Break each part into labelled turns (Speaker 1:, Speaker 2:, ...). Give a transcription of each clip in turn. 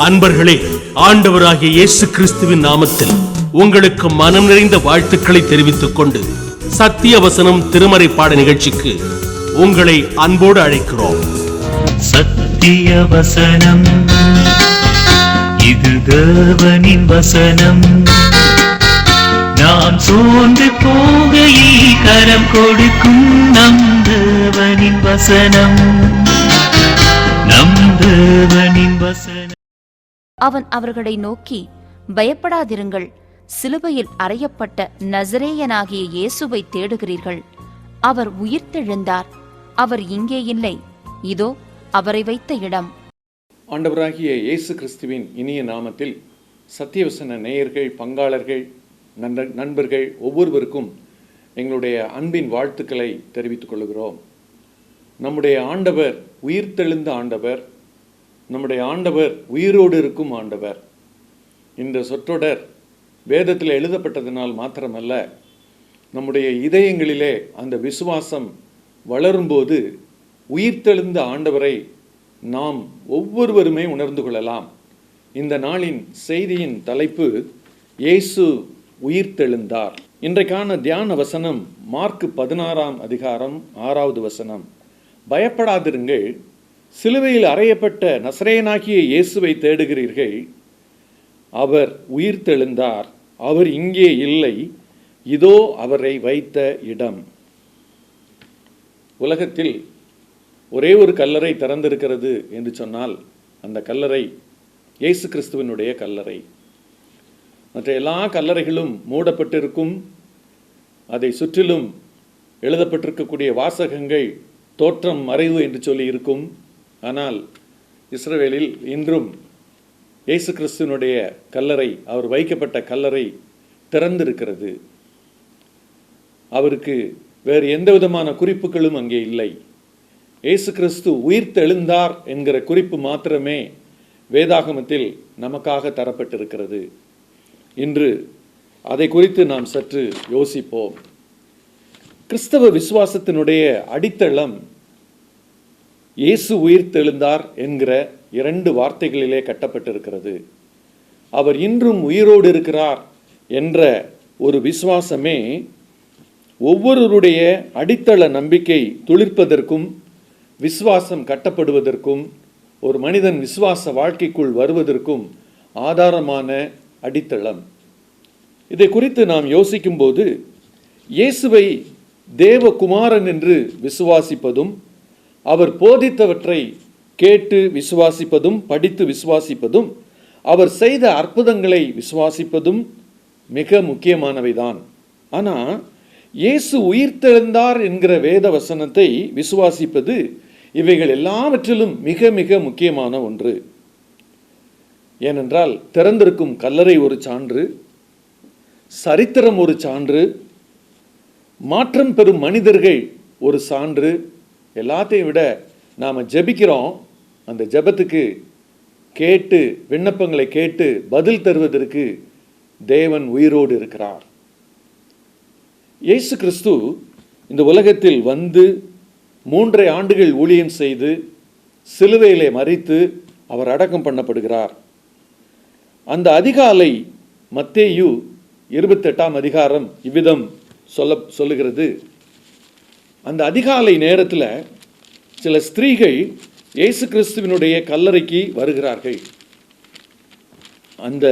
Speaker 1: அன்பர்களே, ஆண்டவராகிய இயேசு கிறிஸ்துவின் நாமத்தில் உங்களுக்கு மனம் நிறைந்த வாழ்த்துக்களை தெரிவித்துக் கொண்டு சத்திய வசனம் திருமறை பாட நிகழ்ச்சிக்கு உங்களை அன்போடு அழைக்கிறோம்.
Speaker 2: சத்திய வசனம், இது தேவனின் வசனம். நாம் சோர்ந்து போகையில் கரம் கொடுக்கும் நம் தேவனின் வசனம், நம் தேவனின் வசனம்.
Speaker 3: அவன் அவர்களை நோக்கி, பயப்படாதிருங்கள், சிலுவையில் அறையப்பட்ட நசரேயனாகிய இயேசுவை தேடுகிறீர்கள். அவர் உயிர்த்தெழுந்தார், அவர் இங்கே இல்லை, இதோ அவரை வைத்த இடம்.
Speaker 4: ஆண்டவராகிய இயேசு கிறிஸ்துவின் இனிய நாமத்தில் சத்தியவசன நேயர்கள், பங்காளர்கள், நண்பர்கள் ஒவ்வொருவருக்கும் எங்களுடைய அன்பின் வாழ்த்துக்களை தெரிவித்துக் கொள்கிறோம். நம்முடைய ஆண்டவர் உயிர்த்தெழுந்த ஆண்டவர், நம்முடைய ஆண்டவர் உயிரோடு இருக்கும் ஆண்டவர். இந்த சொற்றொடர் வேதத்தில் எழுதப்பட்டதனால் மாத்திரமல்ல, நம்முடைய இதயங்களிலே அந்த விசுவாசம் வளரும்போது உயிர்த்தெழுந்த ஆண்டவரை நாம் ஒவ்வொருவருமே உணர்ந்து கொள்ளலாம். இந்த நாளின் செய்தியின் தலைப்பு இயேசு உயிர்த்தெழுந்தார். இன்றைக்கான தியான வசனம் மார்க் 16ஆம் அதிகாரம் 6வது வசனம். பயப்படாதிருங்கள், சிலுவையில் அறையப்பட்ட நசரேயனாகிய இயேசுவை தேடுகிறீர்கள். அவர் உயிர்த்தெழுந்தார், அவர் இங்கே இல்லை, இதோ அவரை வைத்த இடம். உலகத்தில் ஒரே ஒரு கல்லறை திறந்திருக்கிறது என்று சொன்னால் அந்த கல்லறை இயேசு கிறிஸ்துவனுடைய கல்லறை. மற்ற எல்லா கல்லறைகளும் மூடப்பட்டிருக்கும். அதை சுற்றிலும் எழுதப்பட்டிருக்கக்கூடிய வாசகங்கள் தோற்றம் மறைவு என்று சொல்லி இருக்கும். ஆனால் இஸ்ரவேலில் இன்றும் இயேசு கிறிஸ்துவனுடைய கல்லறை, அவர் வைக்கப்பட்ட கல்லறை திறந்திருக்கிறது. அவருக்கு வேறு எந்த விதமான குறிப்புகளும் அங்கே இல்லை. இயேசு கிறிஸ்து உயிர்த்தெழுந்தார் என்கிற குறிப்பு மாத்திரமே வேதாகமத்தில் நமக்காக தரப்பட்டிருக்கிறது. இன்று அதை குறித்து நாம் சற்று யோசிப்போம். கிறிஸ்தவ விசுவாசத்தினுடைய அடித்தளம் இயேசு உயிர்த்தெழுந்தார் என்கிற 2 வார்த்தைகளிலே கட்டப்பட்டிருக்கிறது. அவர் இன்றும் உயிரோடு இருக்கிறார் என்ற ஒரு விசுவாசமே ஒவ்வொருவருடைய அடித்தள நம்பிக்கை துளிர்ப்பதற்கும், விசுவாசம் கட்டப்படுவதற்கும், ஒரு மனிதன் விசுவாச வாழ்க்கைக்குள் வருவதற்கும் ஆதாரமான அடித்தளம். இதை குறித்து நாம் யோசிக்கும்போது இயேசுவை தேவகுமாரன் என்று விசுவாசிப்பதும், அவர் போதித்தவற்றை கேட்டு விசுவாசிப்பதும், படித்து விசுவாசிப்பதும், அவர் செய்த அற்புதங்களை விசுவாசிப்பதும் மிக முக்கியமானவைதான். ஆனால் இயேசு உயிர்த்தெழுந்தார் என்கிற வேத வசனத்தை விசுவாசிப்பது இவைகள் எல்லாவற்றிலும் மிக மிக முக்கியமான ஒன்று. ஏனென்றால் திறந்திருக்கும் கல்லறை ஒரு சான்று, சரித்திரம் ஒரு சான்று, மாற்றம் பெறும் மனிதர்கள் ஒரு சான்று. எல்லாத்தையும் விட நாம் ஜெபிக்கிறோம், அந்த ஜெபத்துக்கு கேட்டு விண்ணப்பங்களை கேட்டு பதில் தருவதற்கு தேவன் உயிரோடு இருக்கிறார். இயேசு கிறிஸ்து இந்த உலகத்தில் வந்து 3.5 ஆண்டுகள் ஊழியம் செய்து சிலுவையிலே மரித்து அவர் அடக்கம் பண்ணப்படுகிறார். அந்த அதிகாலை மத்தேயு 28ஆம் அதிகாரம் இவ்விதம் சொல்லுகிறது. அந்த அதிகாலை நேரத்தில் சில ஸ்திரீகள் இயேசு கிறிஸ்துவினுடைய கல்லறைக்கு வருகிறார்கள். அந்த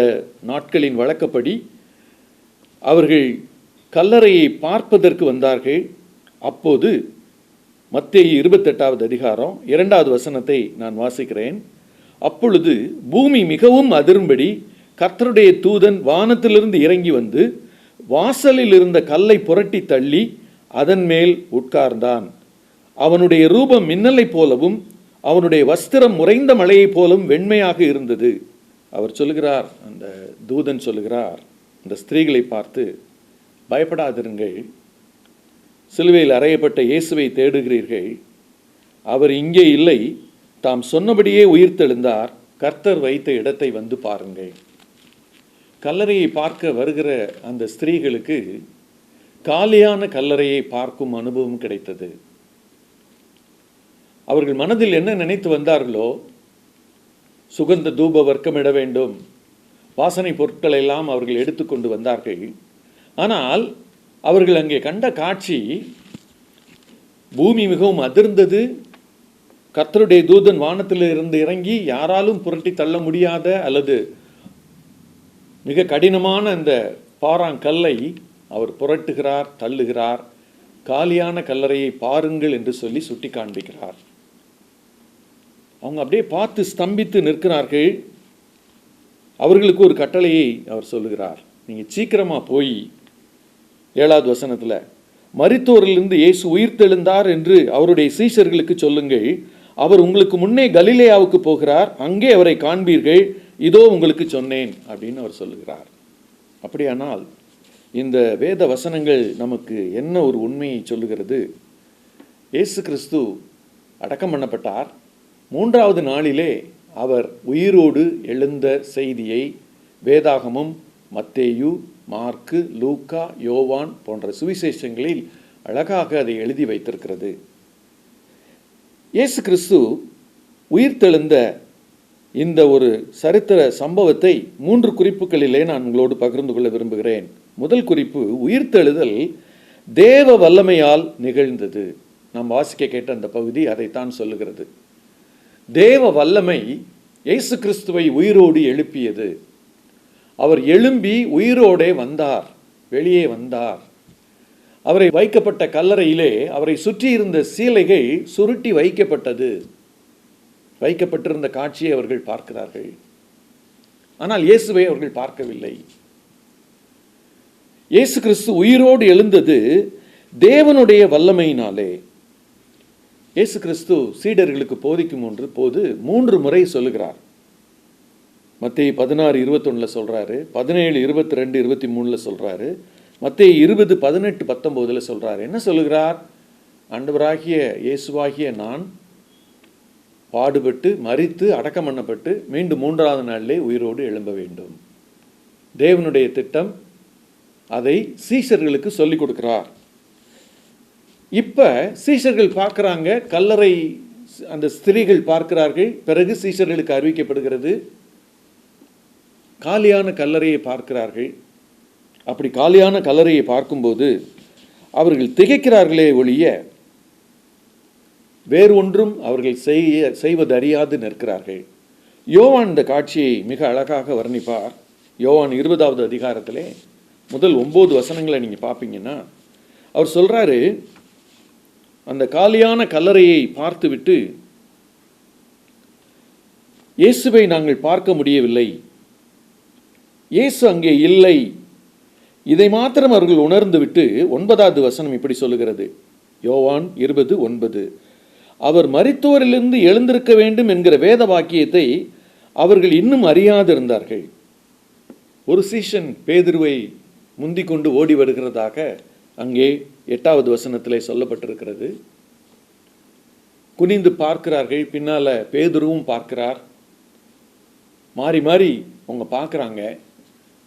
Speaker 4: நாட்களின் வழக்கப்படி அவர்கள் கல்லறையை பார்ப்பதற்கு வந்தார்கள். அப்போது மத்தேயு 28வது அதிகாரம் 2வது வசனத்தை நான் வாசிக்கிறேன். அப்பொழுது பூமி மிகவும் அதிரும்படி கர்த்தருடைய தூதன் வானத்திலிருந்து இறங்கி வந்து வாசலில் இருந்த கல்லை புரட்டி தள்ளி அதன் மேல் உட்கார்ந்தான். அவனுடைய ரூபம் மின்னலை போலவும் அவனுடைய வஸ்திரம் உறைந்த மழையைப் போலவும் வெண்மையாக இருந்தது. அவர் சொல்லுகிறார், அந்த தூதன் சொல்லுகிறார் அந்த ஸ்திரீகளை பார்த்து, பயப்படாதிருங்கள், சிலுவையில் அறையப்பட்ட இயேசுவை தேடுகிறீர்கள். அவர் இங்கே இல்லை, தாம் சொன்னபடியே உயிர்த்தெழுந்தார். கர்த்தர் வைத்த இடத்தை வந்து பாருங்கள். கல்லறையை பார்க்க வருகிற அந்த ஸ்திரீகளுக்கு காலியான கல்லறையை பார்க்கும் அனுபவம் கிடைத்தது. அவர்கள் மனதில் என்ன நினைத்து வந்தார்களோ, சுகந்த தூப வர்க்கமிட வேண்டும், வாசனை பொருட்களை எல்லாம் அவர்கள் எடுத்துக்கொண்டு வந்தார்கள். ஆனால் அவர்கள் அங்கே கண்ட காட்சி, பூமி மிகவும் அதிர்ந்தது. கர்த்தருடைய தூதன் வானத்தில் இருந்து இறங்கி யாராலும் புரட்டி தள்ள முடியாத அல்லது மிக கடினமான அந்த பாறாங்கல்லை அவர் புரட்டுகிறார், தள்ளுகிறார். காலியான கல்லறையை பாருங்கள் என்று சொல்லி சுட்டி காண்பிக்கிறார். அவங்க அப்படியே பார்த்து ஸ்தம்பித்து நிற்கிறார்கள். அவர்களுக்கு ஒரு கட்டளையை அவர் சொல்லுகிறார். நீங்கள் சீக்கிரமா போய் 7வது வசனத்தில், மரித்தோரிலிருந்து இயேசு உயிர்த்தெழுந்தார் என்று அவருடைய சீஷர்களுக்கு சொல்லுங்கள். அவர் உங்களுக்கு முன்னே கலிலேயாவுக்கு போகிறார், அங்கே அவரை காண்பீர்கள், இதோ உங்களுக்கு சொன்னேன் அப்படின்னு அவர் சொல்லுகிறார். அப்படியானால் இந்த வேத வசனங்கள் நமக்கு என்ன ஒரு உண்மையை சொல்லுகிறது? இயேசு கிறிஸ்து அடக்கம் பண்ணப்பட்டார். 3வது நாளிலே அவர் உயிரோடு எழுந்த செய்தியை வேதாகமும் மத்தேயு, மார்க்கு, லூக்கா, யோவான் போன்ற சுவிசேஷங்களில் அழகாக அதை எழுதி வைத்திருக்கிறது. இயேசு கிறிஸ்து உயிர்த்தெழுந்த இந்த ஒரு சரித்திர சம்பவத்தை 3 குறிப்புகளிலே நான் உங்களோடு பகிர்ந்து கொள்ள விரும்புகிறேன். முதல் குறிப்பு, உயிர்த்தெழுதல் தேவ வல்லமையால் நிகழ்ந்தது. நாம் வாசிக்க கேட்ட அந்த பகுதி அதைத்தான் சொல்லுகிறது. தேவ வல்லமை இயேசு கிறிஸ்துவை உயிரோடு எழுப்பியது. அவர் எழும்பி உயிரோடே வந்தார், வெளியே வந்தார். அவரை வைக்கப்பட்ட கல்லறையிலே அவரை சுற்றி இருந்த சீலைகள் சுருட்டி வைக்கப்பட்டிருந்த காட்சியை அவர்கள் பார்க்கிறார்கள். ஆனால் இயேசுவை அவர்கள் பார்க்கவில்லை. இயேசு கிறிஸ்து உயிரோடு எழுந்தது தேவனுடைய வல்லமையினாலே. இயேசு கிறிஸ்து சீடர்களுக்கு போதிக்கும் போது 3 முறை சொல்லுகிறார். மத்தேயு 16:21 சொல்றாரு, 17:22, 23 சொல்றாரு, மத்தேயு 20:18-19 சொல்றாரு. என்ன சொல்லுகிறார்? ஆண்டவராகிய இயேசுவாகிய நான் பாடுபட்டு மரித்து அடக்கம் பண்ணப்பட்டு மீண்டும் 3வது நாளிலே உயிரோடு எழும்ப வேண்டும். தேவனுடைய திட்டம். அதை சீஷர்களுக்கு சொல்லிக் கொடுக்கிறார். இப்ப சீஷர்கள் பார்க்கிறாங்க, கல்லறை அந்த ஸ்திரீகள் பார்க்கிறார்கள். பிறகு சீஷர்களுக்கு அறிவிக்கப்படுகிறது, காலியான கல்லறையை பார்க்கிறார்கள். அப்படி காலியான கல்லறையை பார்க்கும்போது அவர்கள் திகைக்கிறார்களே ஒழிய வேறு ஒன்றும் அவர்கள் செய்வது அறியாது நிற்கிறார்கள். யோவான் இந்த காட்சியை மிக அழகாக வர்ணிப்பார். யோவான் 20வது அதிகாரத்திலே முதல் 9 வசனங்களை நீங்க பார்ப்பீங்கன்னா அவர் சொல்றாரு, அந்த காலியான கல்லறையை பார்த்துவிட்டு, இயேசுவை நாங்கள் பார்க்க முடியவில்லை, இயேசு அங்கே இல்லை, இதை மாத்திரம் அவர்கள் உணர்ந்து விட்டு 9வது வசனம் இப்படி சொல்லுகிறது. யோவான் 20:9, அவர் மரித்தோரிலிருந்து எழுந்திருக்க வேண்டும் என்கிற வேத வாக்கியத்தை அவர்கள் இன்னும் அறியாதிருந்தார்கள். ஒரு சீஷன் பேதுருவை முந்திக் கொண்டு ஓடி வருகிறதாக அங்கே 8வது வசனத்திலே சொல்லப்பட்டிருக்கிறது. குனிந்து பார்க்கிறார்கள், பின்னால பேதுருவும் பார்க்கிறார். மாறி மாறி அவங்க பார்க்குறாங்க.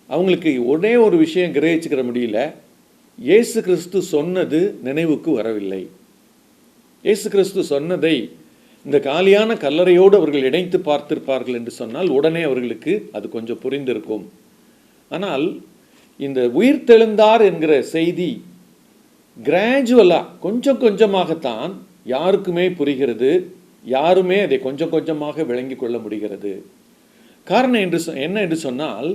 Speaker 4: அவங்களுக்கு ஒரே ஒரு விஷயம் கிரகிச்சுக்கிற முடியல, இயேசு கிறிஸ்து சொன்னது நினைவுக்கு வரவில்லை. இயேசு கிறிஸ்து சொன்னதை இந்த காலியான கல்லறையோடு அவர்கள் இணைத்து பார்த்திருப்பார்கள் என்று சொன்னால் உடனே அவர்களுக்கு அது கொஞ்சம் புரிந்திருக்கும். ஆனால் இந்த உயிர்த்தெழுந்தார் என்கிற செய்தி கிராஜுவலா கொஞ்சம் கொஞ்சமாகத்தான் யாருக்குமே புரிகிறது. யாருமே அதை கொஞ்சம் கொஞ்சமாக விளங்கி கொள்ள முடிகிறது. காரணம் என்ன என்று சொன்னால்,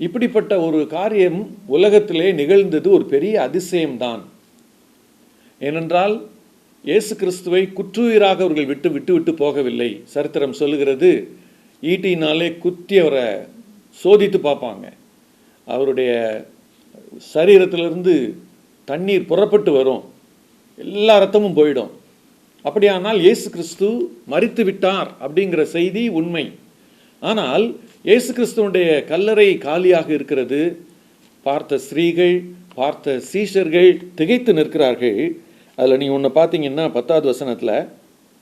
Speaker 4: இப்படிப்பட்ட ஒரு காரியம் உலகத்திலே நிகழ்ந்தது ஒரு பெரிய அதிசயம்தான். ஏனென்றால் இயேசு கிறிஸ்துவை குற்றுயிராக அவர்கள் விட்டு போகவில்லை. சரித்திரம் சொல்லுகிறது, ஈட்டினாலே குத்தி அவரை சோதித்து பார்ப்பாங்க. அவருடைய சரீரத்திலிருந்து தண்ணீர் புறப்பட்டு வரும், எல்லா ரத்தமும் போயிடும். அப்படியானால் இயேசு கிறிஸ்து மரித்து விட்டார் அப்படிங்கிற செய்தி உண்மை. ஆனால் இயேசு கிறிஸ்துவனுடைய கல்லறை காலியாக இருக்கிறது. பார்த்த ஸ்திரீகள், பார்த்த சீஷர்கள் திகைத்து நிற்கிறார்கள். அதில் நீங்கள் ஒன்று பார்த்தீங்கன்னா 10வது வசனத்தில்,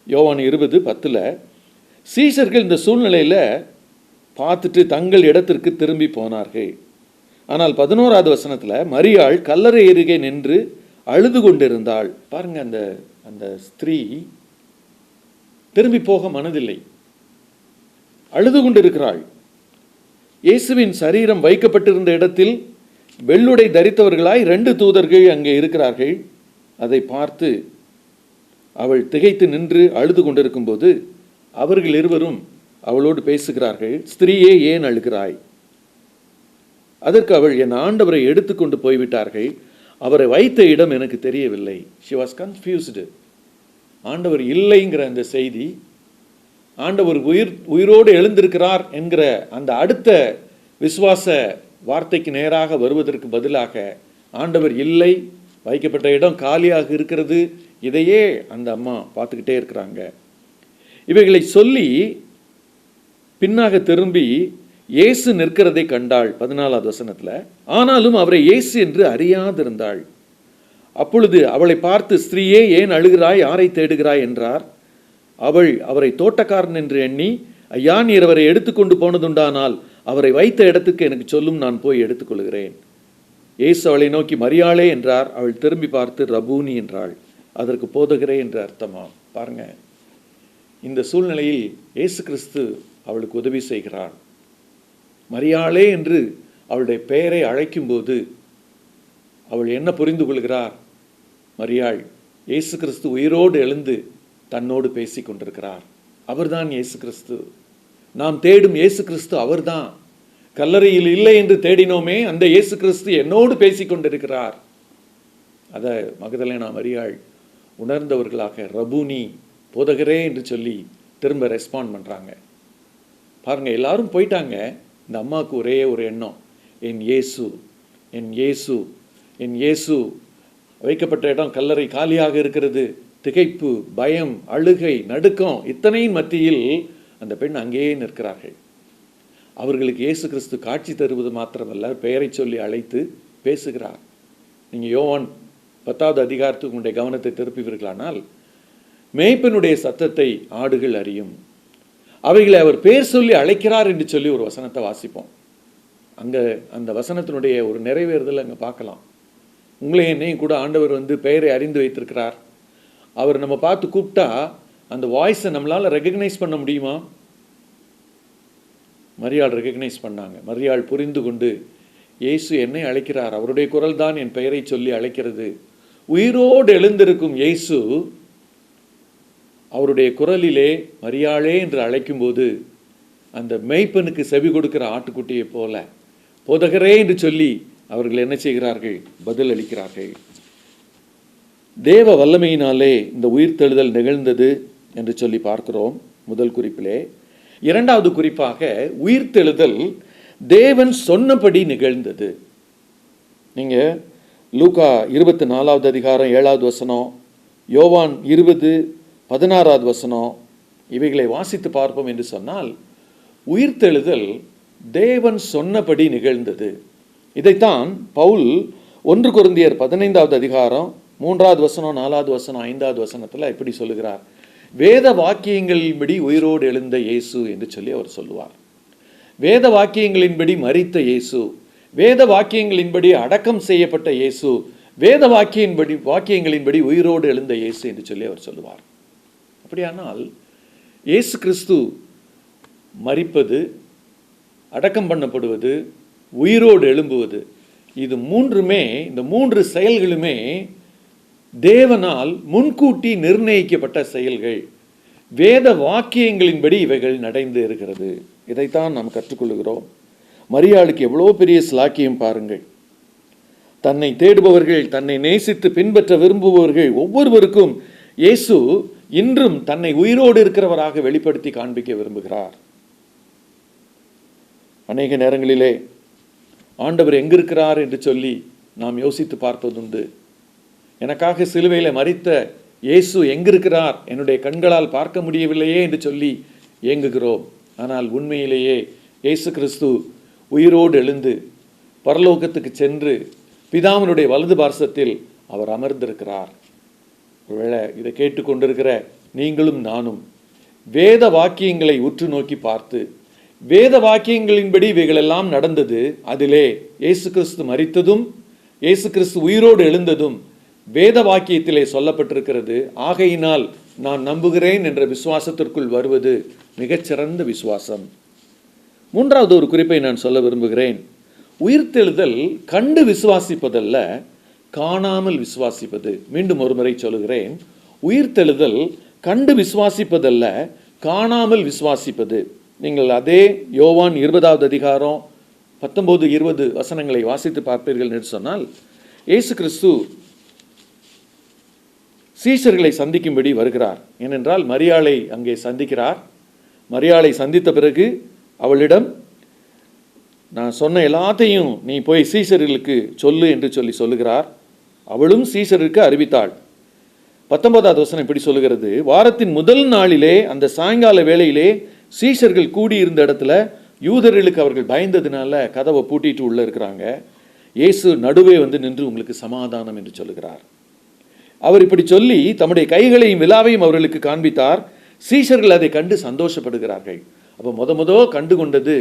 Speaker 4: யோவான் 20:10, சீஷர்கள் இந்த சூழ்நிலையில் பார்த்துட்டு தங்கள் இடத்திற்கு திரும்பி போனார்கள். ஆனால் 11வது வசனத்தில், மரியாள் கல்லறை அருகே நின்று அழுது கொண்டிருந்தாள். பாருங்க, அந்த ஸ்திரீ திரும்பி போக மனதில்லை, அழுது கொண்டிருக்கிறாள். இயேசுவின் சரீரம் வைக்கப்பட்டிருந்த இடத்தில் வெள்ளுடை தரித்தவர்களாய் 2 தூதர்கள் அங்கே இருக்கிறார்கள். அதை பார்த்து அவள் திகைத்து நின்று அழுது கொண்டிருக்கும் போது அவர்கள் இருவரும் அவளோடு பேசுகிறார்கள். ஸ்திரீயே, ஏன் அழுகிறாய்? அதற்கு அவள், என் ஆண்டவரை எடுத்துக்கொண்டு போய்விட்டார்கள், அவரை வைத்த இடம் எனக்கு தெரியவில்லை. she was confused. ஆண்டவர் இல்லைங்கிற அந்த செய்தி, ஆண்டவர் உயிரோடு எழுந்திருக்கிறார் என்கிற அந்த அடுத்த விசுவாச வார்த்தைக்கு நேராக வருவதற்கு பதிலாக ஆண்டவர் இல்லை, வைக்கப்பட்ட இடம் காலியாக இருக்கிறது, இதையே அந்த அம்மா பார்த்துக்கிட்டே இருக்கிறாங்க. இவைகளை சொல்லி பின்னாக திரும்பி இயேசு நிற்கிறதை கண்டாள். 14வது வசனத்தில், ஆனாலும் அவரை இயேசு என்று அறியாதிருந்தாள். அப்பொழுது அவளை பார்த்து, ஸ்திரீயே, ஏன் அழுகிறாய்? யாரை தேடுகிறாய் என்றார். அவள் அவரை தோட்டக்காரன் என்று எண்ணி, ஐயா, நீர் அவரை எடுத்துக்கொண்டு போனதுண்டானால் அவரை வைத்த இடத்துக்கு எனக்கு சொல்லும், நான் போய் எடுத்துக்கொள்கிறேன். இயேசு அவளை நோக்கி, மரியாளே என்றார். அவள் திரும்பி பார்த்து ரபூனி என்றாள். அதற்கு போதகரே என்று அர்த்தமா. பாருங்க, இந்த சூழ்நிலையில் இயேசு கிறிஸ்து அவளுக்கு உதவி செய்கிறார். மரியாளே என்று அவளுடைய பெயரை அழைக்கும்போது அவள் என்ன புரிந்து கொள்கிறார்? மரியாள், இயேசு கிறிஸ்து உயிரோடு எழுந்து தன்னோடு பேசி கொண்டிருக்கிறார். அவர்தான் இயேசு கிறிஸ்து. நாம் தேடும் இயேசு கிறிஸ்து அவர்தான். கல்லறையில் இல்லை என்று தேடினோமே, அந்த இயேசு கிறிஸ்து என்னோடு பேசி கொண்டிருக்கிறார். அதை மகதலேனா மரியாள் உணர்ந்தவர்களாக ரபூனி, போதகரே என்று சொல்லி திரும்ப ரெஸ்பாண்ட் பண்ணுறாங்க. பாருங்கள், எல்லாரும் போயிட்டாங்க. இந்த அம்மாவுக்கு ஒரே ஒரு எண்ணம், என் இயேசு, என் இயேசு, என் இயேசு. வைக்கப்பட்ட இடம் கல்லறை காலியாக இருக்கிறது. திகைப்பு, பயம், அழுகை, நடுக்கம், இத்தனையின் மத்தியில் அந்த பெண் அங்கேயே நிற்கிறார்கள். அவர்களுக்கு இயேசு கிறிஸ்து காட்சி தருவது மாத்திரமல்ல, பெயரை சொல்லி அழைத்து பேசுகிறார். நீங்கள் யோவான் 10வது அதிகாரத்துக்கு உங்களுடைய கவனத்தை திருப்புவீர்களானால், மேய்ப்பனுடைய சத்தத்தை ஆடுகள் அறியும், அவைகளை அவர் பேர் சொல்லி அழைக்கிறார் என்று சொல்லி ஒரு வசனத்தை வாசிப்போம். அங்கே அந்த வசனத்தினுடைய ஒரு நிறைவேறுதல் அங்கே பார்க்கலாம். உங்களை என்னையும் கூட ஆண்டவர் பெயரை அறிந்து வைத்திருக்கிறார். அவர் நம்ம பார்த்து கூப்பிட்டா அந்த வாய்ஸை நம்மளால் ரெகக்னைஸ் பண்ண முடியுமா? மரியாள் ரெகக்னைஸ் பண்ணாங்க. மரியாள் புரிந்து கொண்டு, இயேசு என்னை அழைக்கிறார், அவருடைய குரல் தான் என் பெயரை சொல்லி அழைக்கிறது. உயிரோடு எழுந்திருக்கும் இயேசு அவருடைய குரலிலே மரியாளே என்று அழைக்கும்போது அந்த மெய்ப்பனுக்கு செவி கொடுக்கிற ஆட்டுக்குட்டியை போல போதகரே என்று சொல்லி அவர்கள் என்ன செய்கிறார்கள்? பதில் அளிக்கிறார்கள். தேவ வல்லமையினாலே இந்த உயிர்த்தெழுதல் நிகழ்ந்தது என்று சொல்லி பார்க்கிறோம் முதல் குறிப்பிலே. 2வது குறிப்பாக உயிர்த்தெழுதல் தேவன் சொன்னபடி நிகழ்ந்தது. நீங்கள் லூக்கா 24வது அதிகாரம் 7வது வசனம், யோவான் 20:16வது வசனம் இவைகளை வாசித்து பார்ப்போம் என்று சொன்னால், உயிர்த்தெழுதல் தேவன் சொன்னபடி நிகழ்ந்தது. இதைத்தான் பவுல் 1 கொரிந்தியர் 15வது அதிகாரம் 3வது வசனம், 4வது வசனம், 5வது வசனத்தில் இப்படி சொல்லுகிறார். வேத வாக்கியங்களின்படி உயிரோடு எழுந்த இயேசு என்று சொல்லி அவர் சொல்லுவார். வேத வாக்கியங்களின்படி மரித்த இயேசு, வேத வாக்கியங்களின்படி அடக்கம் செய்யப்பட்ட இயேசு, வேத வாக்கியங்களின்படி உயிரோடு எழுந்த இயேசு என்று சொல்லி அவர் சொல்லுவார். அப்படியானால் இயேசு கிறிஸ்து மரிப்பது, அடக்கம் பண்ணப்படுவது, உயிரோடு எழும்புவது, இது மூன்றுமே, இந்த 3 செயல்களுமே தேவனால் முன்கூட்டி நிர்ணயிக்கப்பட்ட செயல்கள். வேத வாக்கியங்களின்படி இவைகள் நடந்து இருக்கிறது. இதைத்தான் நாம் கற்றுக்கொள்கிறோம். மரியாளுக்கு எவ்வளோ பெரிய ஸ்லாக்கியம் பாருங்கள். தன்னை தேடுபவர்கள், தன்னை நேசித்து பின்பற்ற விரும்புபவர்கள் ஒவ்வொருவருக்கும் இயேசு இன்றும் தன்னை உயிரோடு இருக்கிறவராக வெளிப்படுத்தி காண்பிக்க விரும்புகிறார். அநேக நேரங்களிலே ஆண்டவர் எங்கிருக்கிறார் என்று சொல்லி நாம் யோசித்து பார்ப்பதுண்டு. எனக்காக சிலுவையில் மரித்த இயேசு எங்கிருக்கிறார், என்னுடைய கண்களால் பார்க்க முடியவில்லையே என்று சொல்லி ஏங்குகிறோம். ஆனால் உண்மையிலேயே இயேசு கிறிஸ்து உயிரோடு எழுந்து பரலோகத்துக்கு சென்று பிதாவினுடைய வலது பார்சத்தில் அவர் அமர்ந்திருக்கிறார். ஒருவேளை இதை கேட்டுக்கொண்டிருக்கிற நீங்களும் நானும் வேத வாக்கியங்களை உற்று நோக்கி பார்த்து, வேத வாக்கியங்களின்படி இவைகளெல்லாம் நடந்தது, அதிலே இயேசு கிறிஸ்து மரித்ததும் இயேசு கிறிஸ்து உயிரோடு எழுந்ததும் வேத வாக்கியத்திலே சொல்லப்பட்டிருக்கிறது. ஆகையினால் நான் நம்புகிறேன் என்ற விசுவாசத்திற்குள் வருவது மிகச்சிறந்த விசுவாசம். மூன்றாவது ஒரு குறிப்பை நான் சொல்ல விரும்புகிறேன். உயிர்த்தெழுதல் கண்டு விசுவாசிப்பதல்ல, காணாமல் விசுவாசிப்பது. மீண்டும் ஒரு முறை சொல்லுகிறேன். உயிர்த்தெழுதல் கண்டு விசுவாசிப்பதல்ல, காணாமல் விசுவாசிப்பது. நீங்கள் அதே யோவான் 20வது அதிகாரம் 19-20 வசனங்களை வாசித்து பார்ப்பீர்கள் என்று சொன்னால், இயேசு கிறிஸ்து சீஷர்களை சந்திக்கும்படி வருகிறார். ஏனென்றால் மரியாளை அங்கே சந்திக்கிறார். மரியாளை சந்தித்த பிறகு அவளிடம், நான் சொன்ன எல்லாத்தையும் நீ போய் சீஷர்களுக்கு சொல்லு என்று சொல்லுகிறார். அவளும் சீஷருக்கு அறிவித்தாள். 19வது வசனம் இப்படி சொல்லுகிறது, வாரத்தின் முதல் நாளிலே அந்த சாயங்கால வேளையிலே சீஷர்கள் கூடியிருந்த இடத்துல யூதர்களுக்கு அவர்கள் பயந்ததுனால கதவை பூட்டிட்டு உள்ள இருக்கிறாங்க. இயேசு நடுவே வந்து நின்று உங்களுக்கு சமாதானம் என்று சொல்லுகிறார். அவர் இப்படி சொல்லி தம்முடைய கைகளையும் விலாவையும் அவர்களுக்கு காண்பித்தார். சீஷர்கள் அதை கண்டு சந்தோஷப்படுகிறார்கள். அப்போ முத கண்டு கொண்டது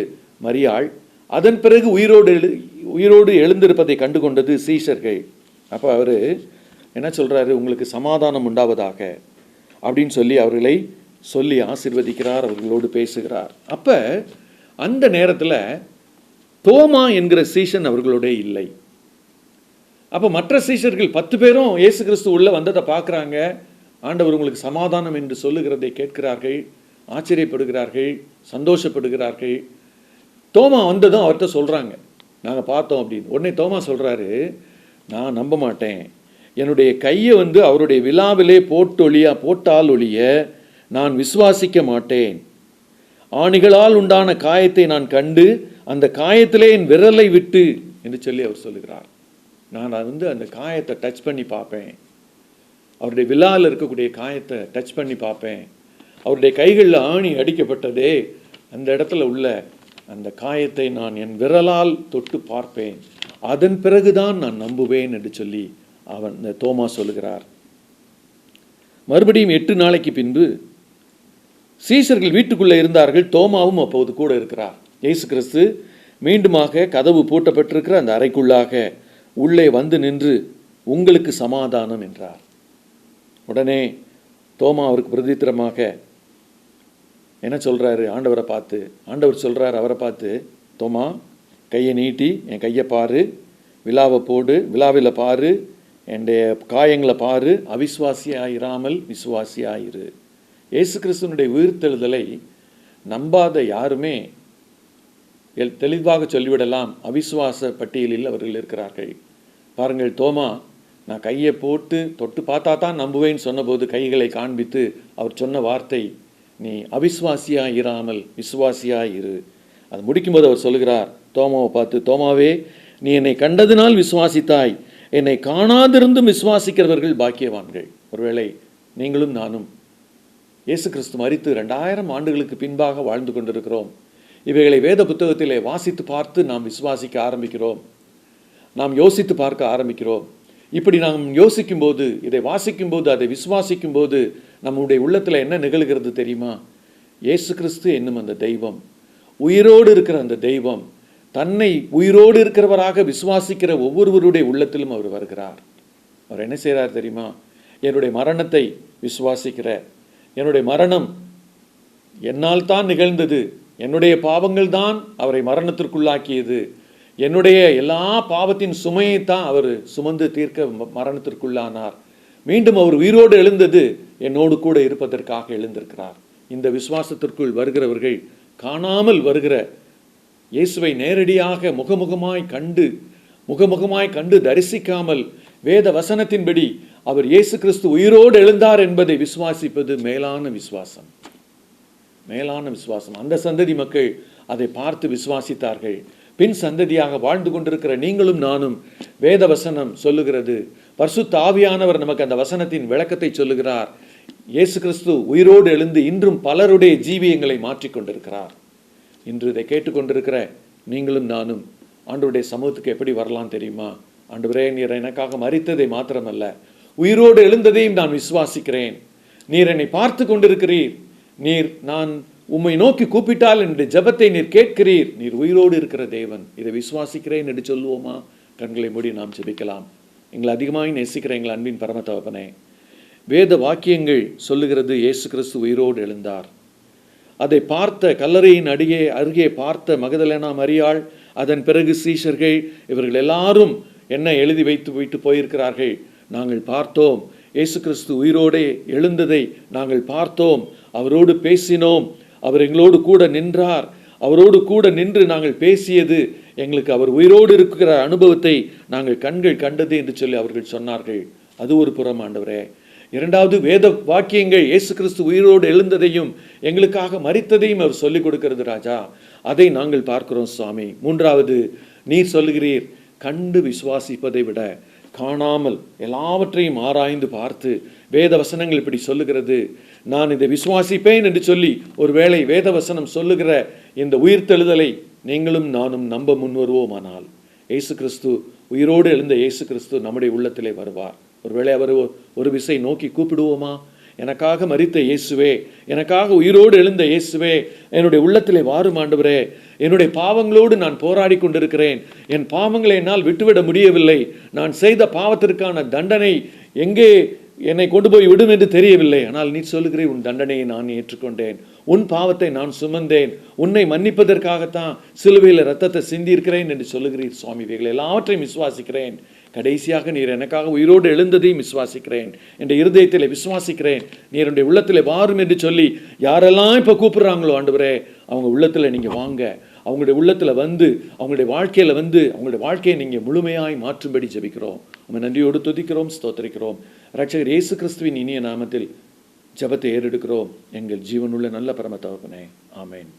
Speaker 4: மரியாள். அதன் பிறகு உயிரோடு எழுந்திருப்பதை கண்டு கொண்டது சீஷர்கள். அப்போ அவர் என்ன சொல்றாரு, உங்களுக்கு சமாதானம் உண்டாவதாக அப்படின்னு சொல்லி அவர்களை சொல்லி ஆசீர்வதிக்கிறார், அவர்களோடு பேசுகிறார். அப்போ அந்த நேரத்தில் தோமா என்கிற சீஷன் அவர்களோட இல்லை. அப்போ மற்ற சீஷர்கள் 10 பேரும் இயேசு கிறிஸ்து உள்ள வந்ததை பார்க்குறாங்க. ஆண்டவர் உங்களுக்கு சமாதானம் என்று சொல்லுகிறதை கேட்கிறார்கள், ஆச்சரியப்படுகிறார்கள், சந்தோஷப்படுகிறார்கள். தோமா வந்ததும் அவர்கிட்ட சொல்கிறாங்க, நாங்கள் பார்த்தோம் அப்படின்னு. உடனே தோமா சொல்கிறாரு, நான் நம்ப மாட்டேன், என்னுடைய கையை வந்து அவருடைய விலாவிலே போட்டால் ஒழிய நான் விசுவாசிக்க மாட்டேன். ஆணிகளால் உண்டான காயத்தை நான் கண்டு அந்த காயத்திலே என் விரலை விட்டு என்று சொல்லி அவர் சொல்லுகிறார். நான் வந்து அந்த காயத்தை டச் பண்ணி பார்ப்பேன், அவருடைய விலாவில் இருக்கக்கூடிய காயத்தை டச் பண்ணி பார்ப்பேன். அவருடைய கைகளில் ஆணி அடிக்கப்பட்டதே அந்த இடத்துல உள்ள அந்த காயத்தை நான் என் விரலால் தொட்டு பார்ப்பேன், அதன் பிறகுதான் நான் நம்புவேன் என்று சொல்லி இந்த தோமா சொல்லுகிறார். மறுபடியும் 8 நாளைக்கு பின்பு சீஷர்கள் வீட்டுக்குள்ளே இருந்தார்கள். தோமாவும் அப்போது கூட இருக்கிறார். இயேசு கிறிஸ்து மீண்டுமாக கதவு பூட்டப்பட்டிருக்கிற அந்த அறைக்குள்ளாக உள்ளே வந்து நின்று உங்களுக்கு சமாதானம் என்றார். உடனே தோமா அவருக்கு பிரதித்திரமாக என்ன சொல்றாரு, ஆண்டவரை பார்த்து, ஆண்டவர் சொல்றாரு அவரை பார்த்து, தோமா கையை நீட்டி என் கையை பாரு, விலாவை போடு, விலாவில் பாரு, என்னுடைய காயங்களை பாரு, அவிசுவாசியாயிராமல் விசுவாசியாயிரு. இயேசு கிறிஸ்துவனுடைய உயிர்த்தெழுதலை நம்பாத யாருமே தெளிவாக சொல்லிவிடலாம், அவிசுவாச பட்டியலில் அவர்கள் இருக்கிறார்கள். பாருங்கள், தோமா நான் கையை போட்டு தொட்டு பார்த்தா தான் நம்புவேன்னு சொன்னபோது கைகளை காண்பித்து அவர் சொன்ன வார்த்தை, நீ அவிசுவாசியாயிராமல் விசுவாசியாயிரு. அது முடிக்கும்போது அவர் சொல்லுகிறார் தோமாவை பார்த்து, தோமாவே நீ என்னை கண்டதினால் விசுவாசித்தாய், என்னை காணாதிருந்தும் விசுவாசிக்கிறவர்கள் பாக்கியவான்கள். ஒருவேளை நீங்களும் நானும் இயேசு கிறிஸ்து மரித்து 2000 ஆண்டுகளுக்கு பின்பாக வாழ்ந்து கொண்டிருக்கிறோம். இவைகளை வேத புத்தகத்திலே வாசித்து பார்த்து நாம் விசுவாசிக்க ஆரம்பிக்கிறோம், நாம் யோசித்து பார்க்க ஆரம்பிக்கிறோம். இப்படி நாம் யோசிக்கும் போது, இதை வாசிக்கும் போது, அதை விசுவாசிக்கும் போது நம்முடைய உள்ளத்தில் என்ன நிகழ்கிறது தெரியுமா? இயேசு கிறிஸ்து என்னும் அந்த தெய்வம், உயிரோடு இருக்கிற அந்த தெய்வம், தன்னை உயிரோடு இருக்கிறவராக விசுவாசிக்கிற ஒவ்வொருவருடைய உள்ளத்திலும் அவர் வருகிறார். அவர் என்ன செய்கிறார் தெரியுமா? என்னுடைய மரணத்தை விசுவாசிக்கிற, என்னுடைய மரணம் என்னால் தான் நிகழ்ந்தது, என்னுடைய பாவங்கள் தான் அவரை மரணத்திற்குள்ளாக்கியது, என்னுடைய எல்லா பாவத்தின் சுமையைத்தான் அவர் சுமந்து தீர்க்க மரணத்திற்குள்ளானார், மீண்டும் அவர் உயிரோடு எழுந்தது என்னோடு கூட இருப்பதற்காக எழுந்திருக்கிறார். இந்த விசுவாசத்திற்குள் வருகிறவர்கள் காணாமல் வருகிற இயேசுவை நேரடியாக முகமுகமாய் கண்டு தரிசிக்காமல் வேத வசனத்தின்படி அவர் இயேசு கிறிஸ்து உயிரோடு எழுந்தார் என்பதை விசுவாசிப்பது மேலான விசுவாசம், மேலான விசுவாசம். அந்த சந்ததி மக்கள் அதை பார்த்து விசுவாசித்தார்கள். பின் சந்ததியாக வாழ்ந்து கொண்டிருக்கிற நீங்களும் நானும் வேத வசனம் சொல்லுகிறது, பரிசுத்த ஆவியானவர் நமக்கு அந்த வசனத்தின் விளக்கத்தை சொல்லுகிறார். இயேசு கிறிஸ்து உயிரோடு எழுந்து இன்றும் பலருடைய ஜீவியங்களை மாற்றிக்கொண்டிருக்கிறார். இன்று இதை கேட்டுக்கொண்டிருக்கிற நீங்களும் நானும் ஆண்டவருடைய சமூகத்துக்கு எப்படி வரலாம் தெரியுமா? ஆண்டவரே, நீர் எனக்காக மரித்ததை மாத்திரமல்ல, உயிரோடு எழுந்ததையும் நான் விசுவாசிக்கிறேன். நீர் என்னை பார்த்து கொண்டிருக்கிறீர், நீர் நான் உம்மை நோக்கி கூப்பிட்டால் என்னுடைய ஜெபத்தை நீர் கேட்கிறீர், நீர் உயிரோடு இருக்கிற தேவன், இதை விசுவாசிக்கிறேன் என்று சொல்லுவோமா? கண்களை மூடி நாம் ஜெபிக்கலாம். எங்களை அதிகமாக நேசிக்கிற எங்கள் அன்பின் பரம தகப்பனே, வேத வாக்கியங்கள் சொல்லுகிறது இயேசு கிறிஸ்து உயிரோடு எழுந்தார். அதை பார்த்த கல்லறையின் அருகே பார்த்த மகதலேனா மரியாள், அதன் பிறகு சீஷர்கள், இவர்கள் எல்லாரும் என்ன எழுதி வைத்து போயிருக்கிறார்கள். நாங்கள் பார்த்தோம், இயேசு கிறிஸ்து உயிரோடே எழுந்ததை நாங்கள் பார்த்தோம், அவரோடு பேசினோம், அவர் எங்களோடு கூட நின்றார், அவரோடு கூட நின்று நாங்கள் பேசியது எங்களுக்கு அவர் உயிரோடு இருக்கிற அனுபவத்தை நாங்கள் கண்கள் கண்டது என்று சொல்லி அவர்கள் சொன்னார்கள். அது ஒரு புறம் ஆண்டவரே. இரண்டாவது, வேத வாக்கியங்கள் இயேசு கிறிஸ்து உயிரோடு எழுந்ததையும் எங்களுக்காக மரித்ததையும் அவர் சொல்லிக் கொடுக்கிறது ராஜா. அதை நாங்கள் பார்க்கிறோம் சுவாமி. மூன்றாவது, நீர் சொல்லுகிறீர், கண்டு விசுவாசிப்பதை விட காணாமல் எல்லாவற்றையும் ஆராய்ந்து பார்த்து, வேத வசனங்கள் இப்படி சொல்லுகிறது, நான் இதை விசுவாசிப்பேன் என்று சொல்லி ஒருவேளை வேத வசனம் சொல்லுகிற இந்த உயிர்த்தெழுதலை நீங்களும் நானும் நம்ப முன்வருவோமானால், இயேசு கிறிஸ்து உயிரோடு எழுந்த இயேசு கிறிஸ்து நம்முடைய உள்ளத்திலே வருவார். ஒருவேளை அவர் ஒரு விசை நோக்கி கூப்பிடுவோமா? எனக்காக மரித்த இயேசுவே, எனக்காக உயிரோடு எழுந்த இயேசுவே, என்னுடைய உள்ளத்திலே வாரும் ஆண்டவரே, என்னுடைய பாவங்களோடு நான் போராடி கொண்டிருக்கிறேன், என் பாவங்களை என்னால் விட்டுவிட முடியவில்லை, நான் செய்த பாவத்திற்கான தண்டனை எங்கே என்னை கொண்டு போய் விடும் என்று தெரியவில்லை, ஆனால் நீ சொல்லுகிறேன், உன் தண்டனையை நான் ஏற்றுக்கொண்டேன், உன் பாவத்தை நான் சுமந்தேன், உன்னை மன்னிப்பதற்காகத்தான் சிலுவையில் ரத்தத்தை சிந்தியிருக்கிறேன் என்று சொல்லுகிறீர் சுவாமி. இவைகள் எல்லாவற்றையும் விசுவாசிக்கிறேன். கடைசியாக நீர் எனக்காக உயிரோடு எழுந்ததையும் விசுவாசிக்கிறேன், என்ற இருதயத்தில் விசுவாசிக்கிறேன், நீர் என்னுடைய உள்ளத்தில் வாரும் என்று சொல்லி யாரெல்லாம் இப்போ கூப்பிடுறாங்களோ ஆண்டவரே, அவங்க உள்ளத்தில் நீங்கள் வாங்க, அவங்களுடைய உள்ளத்தில் வந்து, அவங்களுடைய வாழ்க்கையில் வந்து, அவங்களுடைய வாழ்க்கையை நீங்கள் முழுமையாய் மாற்றும்படி ஜெபிக்கிறோம். நம்ம நன்றியோடு துதிக்கிறோம், ஸ்தோத்திரிக்கிறோம். இரட்சகர் இயேசு கிறிஸ்துவின் இனிய நாமத்தில் ஜெபத்தை ஏறெடுக்கிறோம் எங்கள் ஜீவனுள்ள நல்ல பரம தகப்பனே. ஆமென்.